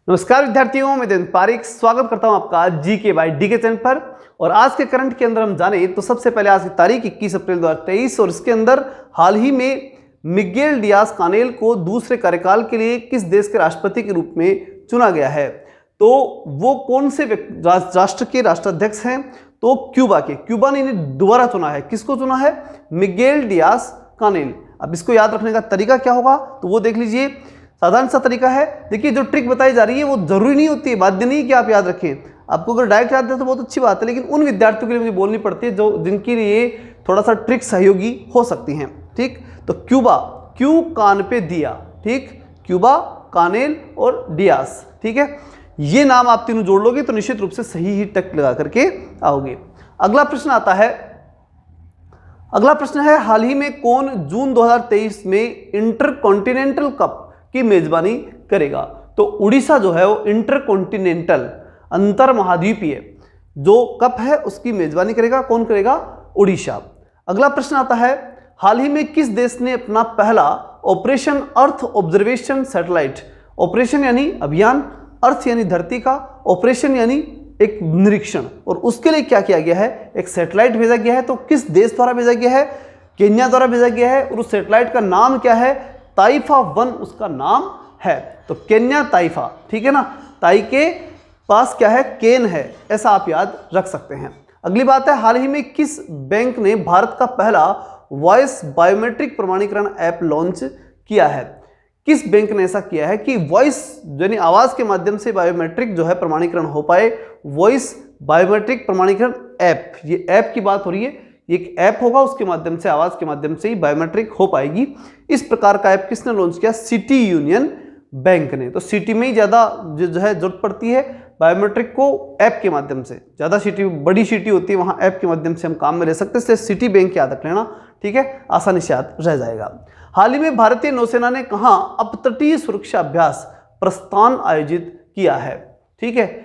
नमस्कार विद्यार्थियों, मैं देवेंद्र पारिक स्वागत करता हूं आपका जीके बाय डीके चैनल पर। और आज के करंट के अंदर हम जाने तो सबसे पहले आज की तारीख 21 अप्रैल 2023 और इसके अंदर हाल ही में मिगेल डियाज कानेल को दूसरे कार्यकाल के लिए किस देश के राष्ट्रपति के रूप में चुना गया है। तो वो कौन से राष्ट्र के राष्ट्राध्यक्ष हैं? तो क्यूबा ने इन्हें दोबारा चुना है। किसको चुना है? Miguel Diaz Canel. अब इसको याद रखने का तरीका क्या होगा तो वो देख लीजिए। साधारण सा तरीका है। देखिए, जो ट्रिक बताई जा रही है वो जरूरी नहीं होती है, बाध्य नहीं कि आप याद रखें। आपको अगर डायरेक्ट याद है तो बहुत अच्छी बात है, लेकिन उन विद्यार्थियों के लिए मुझे बोलनी पड़ती है जो जिनके लिए थोड़ा सा ट्रिक सहयोगी हो सकती हैं। ठीक, तो क्यूबा, क्यू कान पे दिया, ठीक, क्यूबा, कानेल और डियाज। ठीक है, ये नाम आप तीनों जोड़ लोगे तो निश्चित रूप से सही ही टक लगा करके आओगे। अगला प्रश्न आता है। अगला प्रश्न है, हाल ही में कौन जून 2023 में इंटरकॉन्टिनेंटल कप की मेजबानी करेगा? तो उड़ीसा जो है वो इंटरकॉन्टिनेंटल अंतर महाद्वीपीय जो कप है उसकी मेजबानी करेगा। कौन करेगा? उड़ीसा। अगला प्रश्न आता है, हाल ही में किस देश ने अपना पहला operation earth observation satellite, operation यानी अभियान, अर्थ यानी धरती का, ऑपरेशन यानी एक निरीक्षण, और उसके लिए क्या किया गया है? एक सैटेलाइट भेजा गया है। तो किस देश द्वारा भेजा गया है? केन्या द्वारा भेजा गया है। और उस सैटेलाइट का नाम क्या है? ताइफा 1 उसका नाम है। तो केन्या ताइफा, ठीक है ना। ताई के पास क्या है? केन है, ऐसा आप याद रख सकते हैं। अगली बात है, हाल ही में किस बैंक ने भारत का पहला वॉइस बायोमेट्रिक प्रमाणीकरण ऐप लॉन्च किया है? किस बैंक ने ऐसा किया है कि वॉइस यानी आवाज के माध्यम से बायोमेट्रिक जो है प्रमाणीकरण हो पाए? वॉइस बायोमेट्रिक प्रमाणीकरण ऐप, ये ऐप की बात हो रही है। एक ऐप होगा, उसके माध्यम से, आवाज के माध्यम से ही बायोमेट्रिक हो पाएगी। इस प्रकार का ऐप किसने लॉन्च किया? सिटी यूनियन बैंक ने। तो सिटी में ही ज्यादा जो है जरूरत पड़ती है बायोमेट्रिक को ऐप के माध्यम से। ज्यादा सिटी, बड़ी सिटी होती है, वहां ऐप के माध्यम से हम काम में ले सकते हैं। इसलिए सिटी बैंक याद रख लेना, ठीक है, आसानी से याद रह जाएगा। हाल ही में भारतीय नौसेना ने कहां अपतटीय सुरक्षा अभ्यास प्रस्थान आयोजित किया है? ठीक है,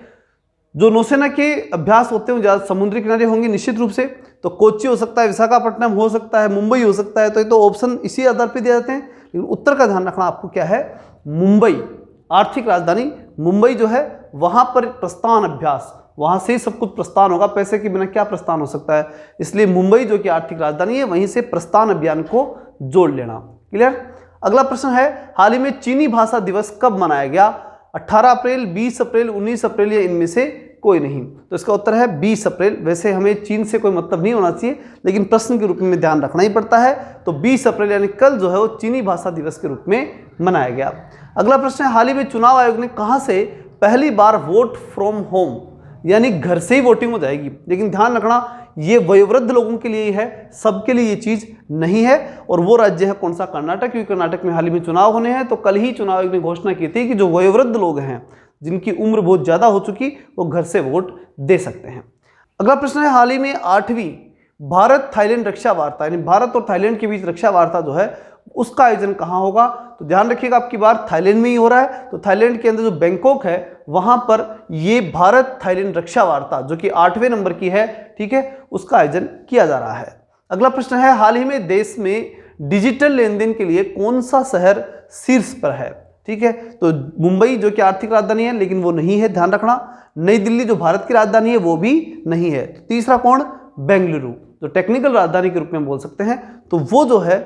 जो नौसेना के अभ्यास होते हैं ज्यादा समुद्री किनारे होंगे निश्चित रूप से। तो कोच्चि हो सकता है, विशाखापट्टनम हो सकता है, मुंबई हो सकता है। तो ये तो ऑप्शन इसी आधार पर दिए जाते हैं, लेकिन उत्तर का ध्यान रखना आपको क्या है? मुंबई, आर्थिक राजधानी मुंबई जो है वहां पर प्रस्थान अभ्यास, वहां से ही सब कुछ प्रस्थान होगा। पैसे के बिना क्या प्रस्थान हो सकता है? इसलिए मुंबई जो कि आर्थिक राजधानी है वहीं से प्रस्थान अभियान को जोड़ लेना। क्लियर? अगला प्रश्न है, हाल ही में चीनी भाषा दिवस कब मनाया गया? 18 अप्रैल, 20 अप्रैल, 19 अप्रैल या इनमें से कोई नहीं? तो इसका उत्तर है 20 अप्रैल। वैसे हमें चीन से कोई मतलब नहीं होना चाहिए, लेकिन प्रश्न के रूप में ध्यान रखना ही पड़ता है। तो 20 अप्रैल यानी कल जो है वो चीनी भाषा दिवस के रूप में मनाया गया। अगला प्रश्न है, हाल ही में चुनाव आयोग ने कहां से पहली बार वोट फ्रॉम होम यानी घर से ही वोटिंग हो जाएगी? लेकिन ध्यान रखना ये वयोवृद्ध लोगों के लिए है, सबके लिए ये चीज नहीं है। और वो राज्य है कौन सा? कर्नाटक, क्योंकि कर्नाटक में हाल ही में चुनाव होने हैं। तो कल ही चुनाव आयोग ने घोषणा की थी कि जो वयोवृद्ध लोग हैं जिनकी उम्र बहुत ज्यादा हो चुकी, वो घर से वोट दे सकते हैं। अगला प्रश्न है, हाल ही में 8वीं भारत थाईलैंड रक्षा वार्ता यानी भारत और थाईलैंड के बीच रक्षा वार्ता जो है उसका आयोजन कहां होगा? तो ध्यान रखिएगा, आपकी बार थाईलैंड में ही हो रहा है। तो थाईलैंड के अंदर जो बैंकॉक है वहां पर ये भारत थाईलैंड रक्षा वार्ता जो कि 8वें नंबर की है, ठीक है, उसका आयोजन किया जा रहा है। अगला प्रश्न है, हाल ही में देश में डिजिटल लेन देन के लिए कौन सा शहर शीर्ष पर है? ठीक है, तो मुंबई जो कि आर्थिक राजधानी है लेकिन वो नहीं है, ध्यान रखना। नई दिल्ली जो भारत की राजधानी है वो भी नहीं है। तो तीसरा कौन? बेंगलुरु, जो टेक्निकल राजधानी के रूप में बोल सकते हैं। तो वो जो है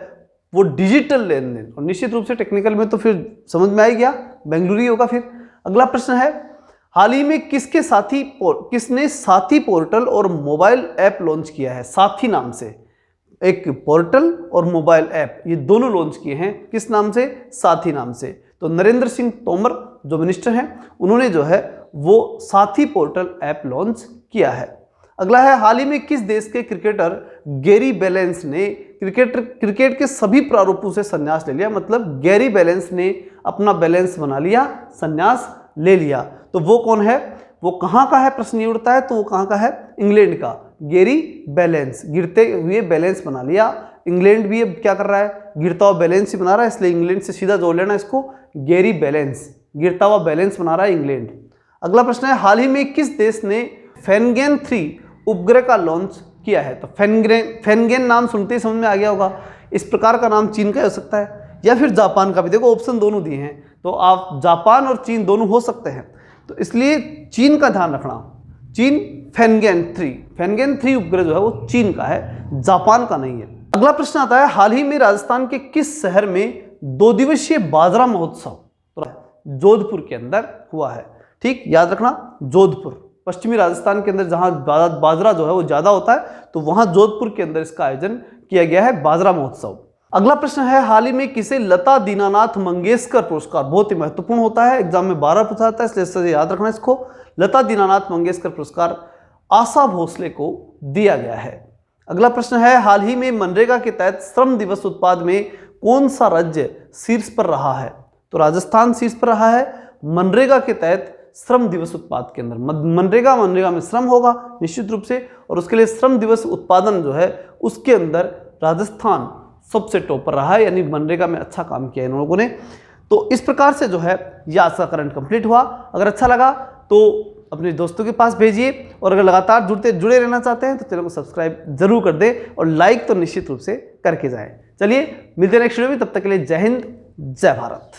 वो डिजिटल लेन देन, और निश्चित रूप से टेक्निकल में तो फिर समझ में आ ही गया, बेंगलुरु ही होगा फिर। अगला प्रश्न है, हाल ही में किसने साथी पोर्टल और मोबाइल ऐप लॉन्च किया है? साथी नाम से एक पोर्टल और मोबाइल ऐप, ये दोनों लॉन्च किए हैं। किस नाम से? साथी नाम से। तो नरेंद्र सिंह तोमर जो मिनिस्टर हैं उन्होंने जो है वो साथी पोर्टल ऐप लॉन्च किया है। अगला है, हाल ही में किस देश के क्रिकेटर गैरी बैलेंस ने क्रिकेट के सभी प्रारूपों से संन्यास ले लिया? मतलब गैरी बैलेंस ने अपना बैलेंस बना लिया, संन्यास ले लिया। तो वो कौन है? वो कहाँ का है? प्रश्न ये उठता है। तो वो कहाँ का है? इंग्लैंड का। गैरी बैलेंस गिरते हुए बैलेंस बना लिया। इंग्लैंड भी अब क्या कर रहा है? गिरता हुआ बैलेंस ही बना रहा है, इसलिए इंग्लैंड से सीधा जोड़ लेना इसको। गैरी बैलेंस गिरता हुआ बैलेंस बना रहा है इंग्लैंड। अगला प्रश्न है, हाल ही में किस देश ने फेनगेन 3 उपग्रह का लॉन्च किया है? तो फेनगेन नाम सुनते ही समझ में आ गया होगा। इस प्रकार का नाम चीन का हो सकता है या फिर जापान का भी। देखो ऑप्शन दोनों दिए हैं। तो आप जापान और चीन दोनों हो सकते हैं, तो इसलिए चीन का ध्यान रखना। चीन फेनगेन 3 उपग्रह जो है वो चीन का है, जापान का नहीं है। अगला प्रश्न आता है, हाल ही में राजस्थान के किस शहर में 2 दिवसीय बाजरा महोत्सव जोधपुर के अंदर हुआ है? ठीक, याद रखना, जोधपुर, पश्चिमी राजस्थान के अंदर जहां बाजरा जो है वो ज्यादा होता है, तो वहां जोधपुर के अंदर इसका आयोजन किया गया है, बाजरा महोत्सव। अगला प्रश्न है, हाल ही में किसे लता दीनानाथ मंगेशकर पुरस्कार, बहुत ही महत्वपूर्ण होता है, एग्जाम में 12 पूछा जाता है, इसलिए याद रखना इसको। लता दीनानाथ मंगेशकर पुरस्कार आशा भोसले को दिया गया है। अगला प्रश्न है, हाल ही में मनरेगा के तहत श्रम दिवस उत्पाद में कौन सा राज्य शीर्ष पर रहा है? तो राजस्थान शीर्ष पर रहा है मनरेगा के तहत श्रम दिवस उत्पाद के अंदर। मनरेगा में श्रम होगा निश्चित रूप से, और उसके लिए श्रम दिवस उत्पादन जो है उसके अंदर राजस्थान सबसे टॉप पर रहा है, यानी मनरेगा में अच्छा काम किया इन लोगों ने। तो इस प्रकार से जो है यह आज का करंट कंप्लीट हुआ। अगर अच्छा लगा तो अपने दोस्तों के पास भेजिए, और अगर लगातार जुड़े रहना चाहते हैं तो चैनल को सब्सक्राइब जरूर कर दें, और लाइक तो निश्चित रूप से करके जाएं। चलिए मिलते हैं नेक्स्ट वीडियो में, तब तक के लिए जय हिंद, जय भारत।